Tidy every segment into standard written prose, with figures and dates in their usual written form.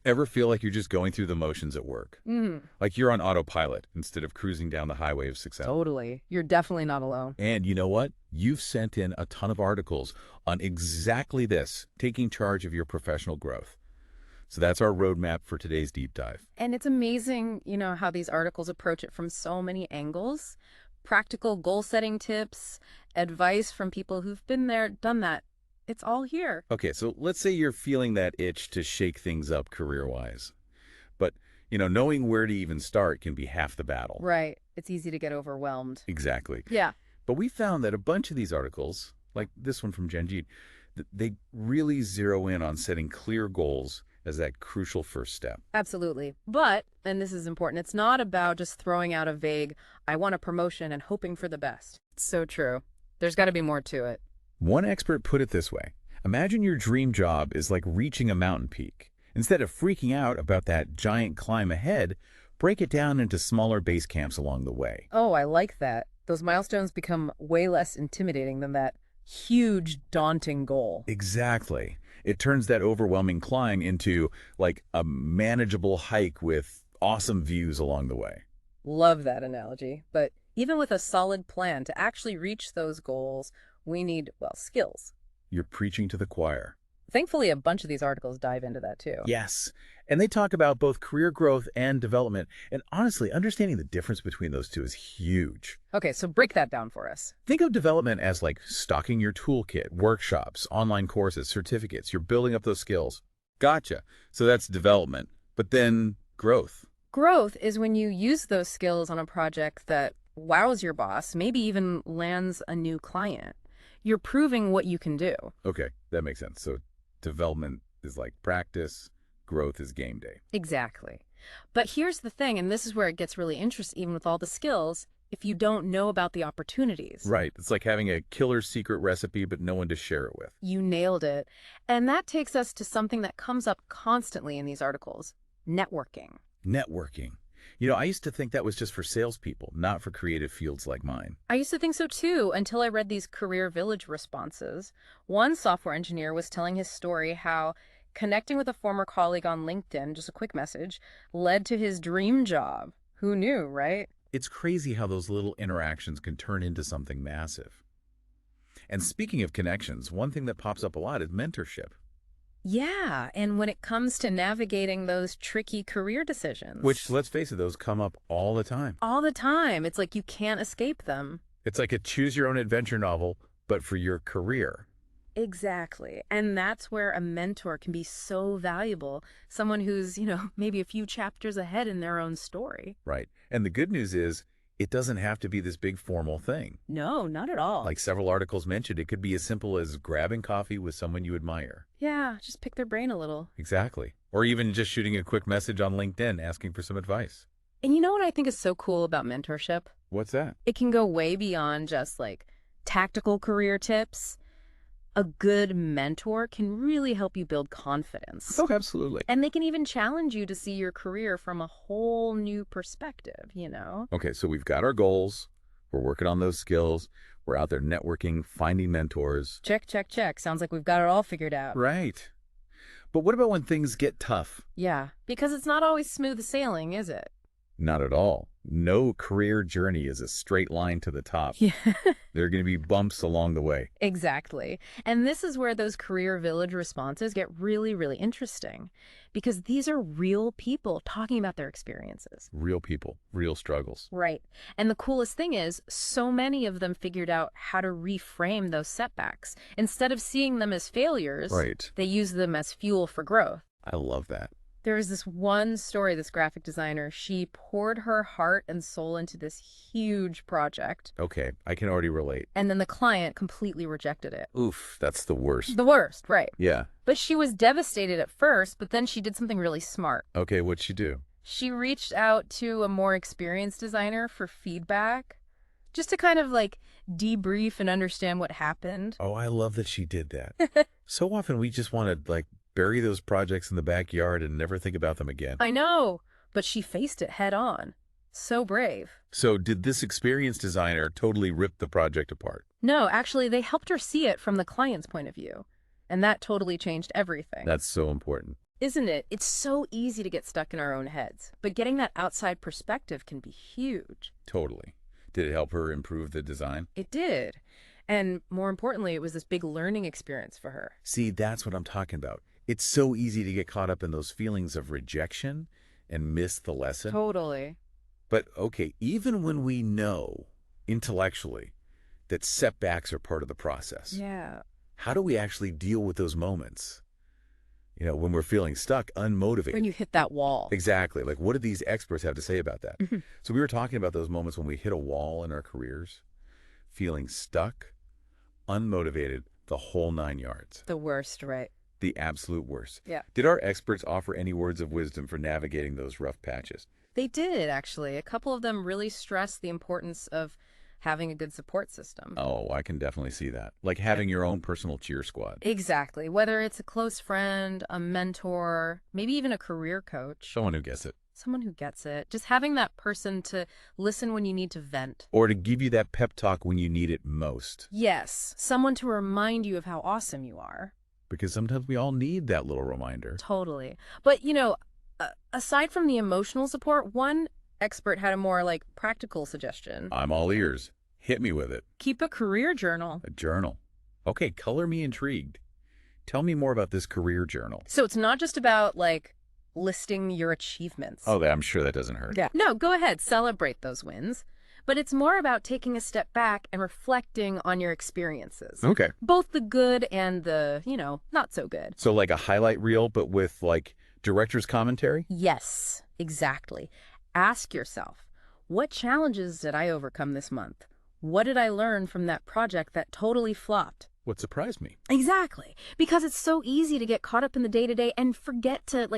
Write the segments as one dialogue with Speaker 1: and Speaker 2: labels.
Speaker 1: Ever feel like you're just going through the motions at work?
Speaker 2: Mm,
Speaker 1: Like you're on autopilot instead of cruising down the highway of success?
Speaker 2: totally. You're definitely not alone.
Speaker 1: And you know what? You've sent in a ton of articles on exactly this, taking charge of your professional growth. So that's our roadmap for today's deep dive.
Speaker 2: And it's amazing, how these articles approach it from so many angles. Practical goal-setting tips, advice from people who've been there, done that. It's all here.
Speaker 1: Okay, so let's say you're feeling that itch to shake things up career-wise. But, knowing where to even start can be half the battle.
Speaker 2: Right. It's easy to get overwhelmed.
Speaker 1: Exactly.
Speaker 2: Yeah,
Speaker 1: But we found that a bunch of these articles, like this one from Genjit, they really zero in on setting clear goals as that crucial first step.
Speaker 2: absolutely. But, and this is important, it's not about just throwing out a vague, I want a promotion and hoping for the best. It's so true. There's got to be more to it.
Speaker 1: One expert put it this way: imagine your dream job is like reaching a mountain peak. Instead of freaking out about that giant climb ahead, break it down into smaller base camps along the way.
Speaker 2: Oh, I like that. Those milestones become way less intimidating than that huge, daunting goal.
Speaker 1: Exactly. It turns that overwhelming climb into like a manageable hike with awesome views along the way.
Speaker 2: Love that analogy. But even with a solid plan to actually reach those goals, we need, well, skills.
Speaker 1: You're preaching to the choir.
Speaker 2: Thankfully, a bunch of these articles dive into that too.
Speaker 1: Yes. And they talk about both career growth and development. And honestly, understanding the difference between those two is huge.
Speaker 2: Okay, so break that down for us.
Speaker 1: Think of development as like stocking your toolkit, workshops, online courses, certificates. You're building up those skills. Gotcha. So that's development. But then growth.
Speaker 2: Growth is when you use those skills on a project that wows your boss, maybe even lands a new client. You're proving what you can do.
Speaker 1: Okay, that makes sense. So development is like practice, growth is game day.
Speaker 2: Exactly. But here's the thing, and this is where it gets really interesting, even with all the skills, if you don't know about the opportunities.
Speaker 1: Right. It's like having a killer secret recipe, but no one to share it with.
Speaker 2: You nailed it. And that takes us to something that comes up constantly in these articles: networking.
Speaker 1: Networking. I used to think that was just for salespeople, not for creative fields like mine.
Speaker 2: I used to think so too, until I read these Career Village responses. One software engineer was telling his story how connecting with a former colleague on LinkedIn, just a quick message, led to his dream job. Who knew, right?
Speaker 1: It's crazy how those little interactions can turn into something massive. And speaking of connections, one thing that pops up a lot is mentorship.
Speaker 2: Yeah, and when it comes to navigating those tricky career decisions.
Speaker 1: Which, let's face it, those come up all the time.
Speaker 2: all the time, it's like you can't escape them.
Speaker 1: It's like a choose-your-own-adventure novel, but for your career.
Speaker 2: Exactly. And that's where a mentor can be so valuable. Someone who's, maybe a few chapters ahead in their own story.
Speaker 1: Right. And the good news is, it doesn't have to be this big formal thing.
Speaker 2: No, not at all.
Speaker 1: Like several articles mentioned, it could be as simple as grabbing coffee with someone you admire.
Speaker 2: Yeah, just pick their brain a little.
Speaker 1: Exactly. Or even just shooting a quick message on LinkedIn asking for some advice.
Speaker 2: And you know what I think is so cool about mentorship?
Speaker 1: What's that?
Speaker 2: It can go way beyond just like tactical career tips. A good mentor can really help you build confidence.
Speaker 1: Oh, absolutely.
Speaker 2: And they can even challenge you to see your career from a whole new perspective.
Speaker 1: Okay, so we've got our goals. We're working on those skills. We're out there networking, finding mentors.
Speaker 2: Check, check, check. Sounds like we've got it all figured out.
Speaker 1: Right. But what about when things get tough?
Speaker 2: Yeah, because it's not always smooth sailing, is it?
Speaker 1: Not at all. No career journey is a straight line to the top.
Speaker 2: Yeah,
Speaker 1: There are going to be bumps along the way.
Speaker 2: exactly. And this is where those Career Village responses get really, really interesting, because these are real people talking about their experiences.
Speaker 1: Real people, real struggles.
Speaker 2: Right. And the coolest thing is, so many of them figured out how to reframe those setbacks. Instead of seeing them as failures,
Speaker 1: Right.
Speaker 2: they use them as fuel for growth.
Speaker 1: I love that.
Speaker 2: There was this one story, this graphic designer, she poured her heart and soul into this huge project,
Speaker 1: Okay, I can already relate.
Speaker 2: and then the client completely rejected it.
Speaker 1: Oof, that's the worst.
Speaker 2: The worst, right.
Speaker 1: Yeah.
Speaker 2: But she was devastated at first, but then she did something really smart.
Speaker 1: Okay, what'd she do?
Speaker 2: She reached out to a more experienced designer for feedback, just to kind of like debrief and understand what happened.
Speaker 1: Oh, I love that she did that. So often we just want to bury those projects in the backyard and never think about them again.
Speaker 2: I know, but she faced it head on. So brave.
Speaker 1: So did this experienced designer totally rip the project apart?
Speaker 2: No, actually, they helped her see it from the client's point of view. And that totally changed everything.
Speaker 1: That's so important.
Speaker 2: Isn't it? It's so easy to get stuck in our own heads, but getting that outside perspective can be huge.
Speaker 1: Totally. Did it help her improve the design?
Speaker 2: It did. And more importantly, it was this big learning experience for her.
Speaker 1: See, that's what I'm talking about. It's so easy to get caught up in those feelings of rejection and miss the lesson.
Speaker 2: Totally.
Speaker 1: But okay, even when we know intellectually that setbacks are part of the process,
Speaker 2: Yeah.
Speaker 1: how do we actually deal with those moments? When we're feeling stuck, unmotivated.
Speaker 2: When you hit that wall.
Speaker 1: Exactly. Like, what do these experts have to say about that?
Speaker 2: Mhm.
Speaker 1: So we were talking about those moments when we hit a wall in our careers, feeling stuck, unmotivated, the whole 9 yards.
Speaker 2: The worst, right?
Speaker 1: The absolute worst.
Speaker 2: Yeah.
Speaker 1: Did our experts offer any words of wisdom for navigating those rough patches?
Speaker 2: They did, actually. A couple of them really stressed the importance of having a good support system.
Speaker 1: Oh, I can definitely see that. Like having your own personal cheer squad.
Speaker 2: Exactly. Whether it's a close friend, a mentor, maybe even a career coach,
Speaker 1: Someone who gets it.
Speaker 2: someone who gets it. Just having that person to listen when you need to vent.
Speaker 1: Or to give you that pep talk when you need it most.
Speaker 2: Yes, someone to remind you of how awesome you are.
Speaker 1: Because sometimes we all need that little reminder.
Speaker 2: Totally. But, aside from the emotional support, one expert had a more practical suggestion.
Speaker 1: I'm all ears. Hit me with it.
Speaker 2: Keep a career journal.
Speaker 1: A journal. Okay, color me intrigued. Tell me more about this career journal.
Speaker 2: So it's not just about listing your achievements.
Speaker 1: Oh, I'm sure that doesn't hurt.
Speaker 2: Yeah. No, go ahead, celebrate those wins. But it's more about taking a step back and reflecting on your experiences.
Speaker 1: Okay.
Speaker 2: Both the good and the, not so good.
Speaker 1: So like a highlight reel, but with director's commentary?
Speaker 2: Yes, exactly. Ask yourself, what challenges did I overcome this month? What did I learn from that project that totally flopped?
Speaker 1: What surprised me?
Speaker 2: Exactly. Because it's so easy to get caught up in the day-to-day and forget to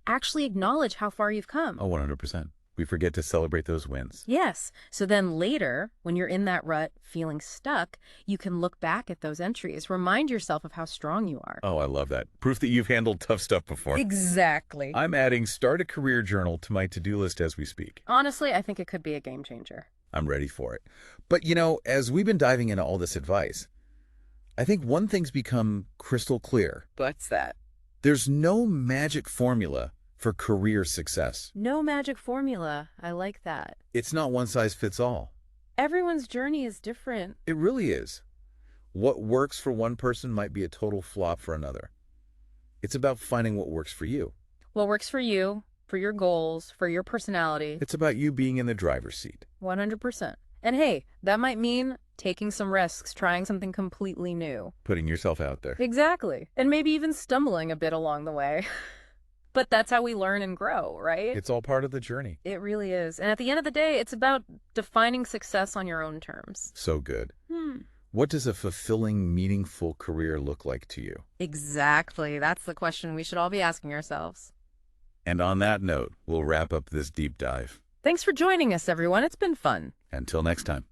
Speaker 2: actually acknowledge how far you've come.
Speaker 1: Oh, 100%. We forget to celebrate those wins.
Speaker 2: Yes. So then later, when you're in that rut feeling stuck, you can look back at those entries, remind yourself of how strong you are.
Speaker 1: Oh, I love that. Proof that you've handled tough stuff before.
Speaker 2: Exactly.
Speaker 1: I'm adding start a career journal to my to-do list as we speak.
Speaker 2: Honestly, I think it could be a game changer.
Speaker 1: I'm ready for it. But, as we've been diving into all this advice, I think one thing's become crystal clear.
Speaker 2: What's that?
Speaker 1: There's no magic formula for career success.
Speaker 2: No magic formula. I like that.
Speaker 1: It's not one size fits all.
Speaker 2: Everyone's journey is different.
Speaker 1: It really is. What works for one person might be a total flop for another. It's about finding what works for you.
Speaker 2: What works for you, for your goals, for your personality.
Speaker 1: It's about you being in the driver's seat.
Speaker 2: 100%. And hey, that might mean taking some risks, trying something completely new.
Speaker 1: Putting yourself out there.
Speaker 2: Exactly. And maybe even stumbling a bit along the way. But that's how we learn and grow, right?
Speaker 1: It's all part of the journey.
Speaker 2: It really is. And at the end of the day, it's about defining success on your own terms.
Speaker 1: So good. What does a fulfilling, meaningful career look like to you?
Speaker 2: Exactly. That's the question we should all be asking ourselves.
Speaker 1: And on that note, we'll wrap up this deep dive.
Speaker 2: Thanks for joining us, everyone. It's been fun.
Speaker 1: Until next time.